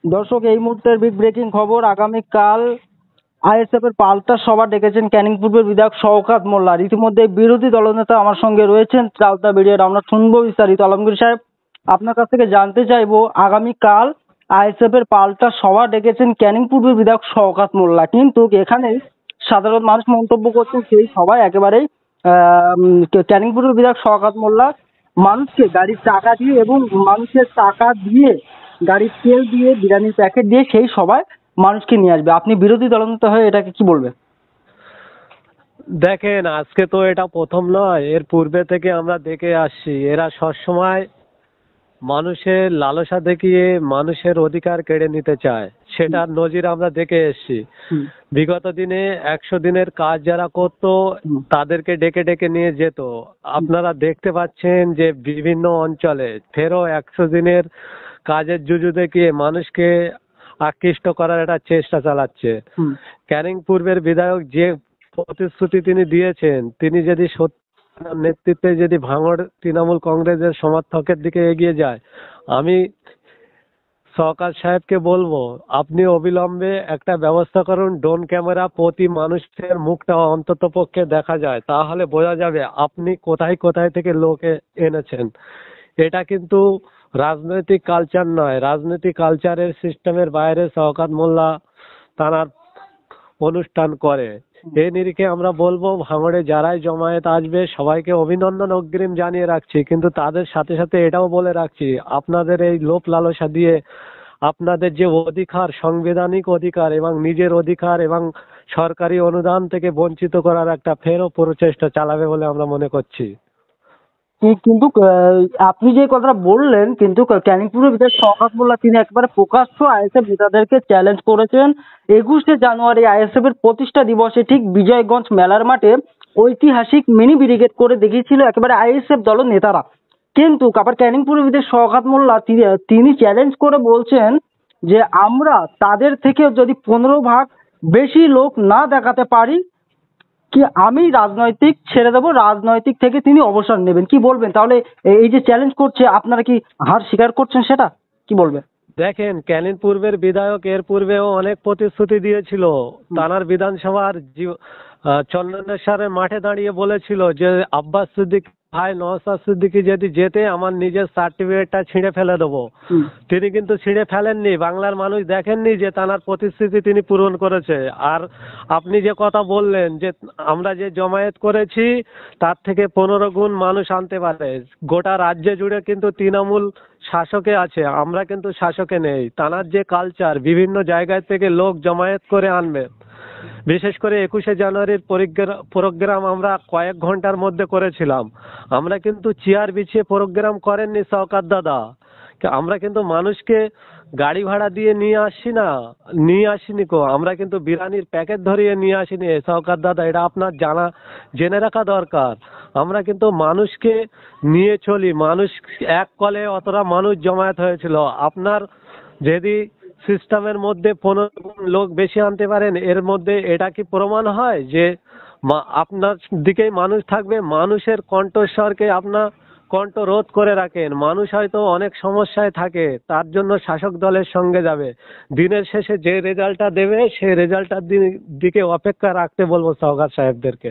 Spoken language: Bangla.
দর্শক, এই মুহূর্তের বিগ ব্রেকিং খবর, আগামীকাল আইএসএফ এর পাল্টা সভা ডেকেছেন ক্যানিং পূর্বের বিধায়ক শওকত মোল্লা। ইতিমধ্যে বিরোধী দলনেতা আমার সঙ্গে রয়েছেন চালতা বেরিয়ে, আমরা শুনবো বিস্তারিত। আলমগীর সাহেব, আপনার কাছ থেকে জানতে চাইবো, আগামীকাল আইএসএফ এর পাল্টা সভা ডেকেছেন ক্যানিং পূর্বের বিধায়ক শওকত মোল্লা, কিন্তু এখানে সাধারণ মানুষ মন্তব্য করছেন সেই সভায় একেবারেই ক্যানিং পূর্বের বিধায়ক শওকত মোল্লা মানুষকে গাড়ির টাকা দিয়ে এবং মানুষের টাকা দিয়ে, গাড়ির তেল দিয়ে, বিরিয়ানির প্যাকেট দিয়ে সেই সভায় মানুষকে নিয়ে আসবে। আপনি বিরোধী দলনেতা হয়ে এটাকে কি বলবেন? দেখেন, আজকে তো এটা প্রথম নয়, এর পূর্বে থেকে আমরা দেখে আসছি এরা সবসময় মানুষের লালসা দেখিয়ে মানুষের অধিকার কেড়ে নিতে চায়। সেটার নজির আমরা দেখে এসছি। বিগত দিনে 100 দিনের কাজ যারা করত তাদেরকে ডেকে ডেকে নিয়ে যেত। আপনারা দেখতে পাচ্ছেন যে বিভিন্ন অঞ্চলে ফেরও 100 দিনের কাজের জুজু দেখিয়ে মানুষকে আকৃষ্ট করার একটা চেষ্টা চালাচ্ছে। ক্যানিং পূর্বের বিধায়ক যে প্রতিশ্রুতি তিনি দিয়েছেন, তিনি যদি সত্যি নেতৃত্বে যদি ভাঙড় তৃণমূল কংগ্রেসের সমর্থকের দিকে এগিয়ে যায়, আমি শওকত সাহেবকে বলবো আপনি অবিলম্বে একটা ব্যবস্থা করুন, ড্রোন ক্যামেরা প্রতি মানুষের মুখটা অন্তত পক্ষে দেখা যায়, তাহলে বোঝা যাবে আপনি কোথায় কোথায় থেকে লোকে এনেছেন। এটা কিন্তু রাজনৈতিক কালচার নয়, রাজনৈতিক কালচারের সিস্টেমের বাইরে শওকত মোল্লা তার অনুষ্ঠান করে। এই নিরিখে আমরা বলবো ভাঙড়ে যারাই জমায়েত আসবে সবাইকে অভিনন্দন অগ্রিম জানিয়ে রাখছি, কিন্তু তাদের সাথে সাথে এটাও বলে রাখছি আপনাদের এই লোভ লালসা দিয়ে আপনাদের যে অধিকার, সাংবিধানিক অধিকার এবং নিজের অধিকার এবং সরকারি অনুদান থেকে বঞ্চিত করার একটা ফেরও প্রচেষ্টা চালাবে বলে আমরা মনে করছি। কিন্তু আপনি যে কথাটা বললেন, কিন্তু ক্যানিং পূর্বের বিধায়ক শওকত মোল্লা তিনি একবারে প্রকাশ্য আইএসএফ নেতাদেরকে চ্যালেঞ্জ করেছেন। 21শে জানুয়ারি আইএসএফ এর প্রতিষ্ঠা দিবসে ঠিক বিজয়গঞ্জ মেলার মাঠে ঐতিহাসিক মিনি ব্রিগেড করে দেখিয়েছিল একেবারে আইএসএফ দলের নেতারা। কিন্তু আবার ক্যানিং পূর্বের বিধায়ক শওকত মোল্লা তিনি চ্যালেঞ্জ করে বলছেন যে আমরা তাদের থেকে যদি 15 ভাগ বেশি লোক না দেখাতে পারি কি আমি রাজনৈতিক ছেড়ে দেবো, রাজনৈতিক থেকে তিনি অবসর নেবেন। কি বলবেন তাহলে? এই যে চ্যালেঞ্জ করছে, আপনারা কি হার স্বীকার করছেন? সেটা কি বলবেন? দেখেন, ক্যানিং পূর্বের বিধায়ক এর পূর্বেও অনেক প্রতিশ্রুতি দিয়েছিল। তানার বিধানসভার চন্দনেশ্বরের মাঠে দাঁড়িয়ে বলেছিল যে আব্বাস সিদ্দিক ভাই নওশাদ সিদ্দিকী যদি যেতে আমার নিজের সার্টিফিকেটটা ছিঁড়ে ফেলে দেবো। তিনি কিন্তু ছিঁড়ে ফেলেননি। বাংলার মানুষ দেখেননি যে তানার প্রতিশ্রুতি তিনি পূরণ করেছে। আর আপনি যে কথা বললেন যে আমরা যে জমায়েত করেছি তার থেকে 15 গুণ মানুষ আনতে পারে, গোটা রাজ্য জুড়ে কিন্তু তৃণমূল শাসকে আছে, আমরা কিন্তু শাসকে নেই। তানার যে কালচার, বিভিন্ন জায়গায় থেকে লোক জমায়েত করে আনবে। বিশেষ করে 21শে জানুয়ারির প্রোগ্রাম আমরা কয়েক ঘন্টার মধ্যে করেছিলাম। আমরা কিন্তু চেয়ার বিছিয়ে প্রোগ্রাম করেননি শওকত দাদা। আমরা কিন্তু মানুষকে গাড়ি ভাড়া দিয়ে নিয়ে আসিনি কো। আমরা কিন্তু বিরিয়ানির প্যাকেট ধরিয়ে নিয়ে আসিনি শওকত দাদা, এটা আপনার জেনে রাখা দরকার। আমরা কিন্তু মানুষকে নিয়ে চলি। মানুষ এক কলে অতটা মানুষ জমায়েত হয়েছিল। আপনার যদি সিস্টেমের মধ্যে 15 গুণ লোক বেশি আনতে পারেন, এর মধ্যে এটা কি প্রমাণ হয় যে আপনার দিকেই মানুষ থাকবে? মানুষের কণ্ঠস্বরকে আপনার কণ্ঠ রোধ করে রাখেন। মানুষ হয়তো অনেক সমস্যায় থাকে, তার জন্য শাসক দলের সঙ্গে যাবে। দিনের শেষে যে রেজাল্টটা দেবে সেই রেজাল্টটার দিকে অপেক্ষা রাখতে বলবো শওকত সাহেবদেরকে।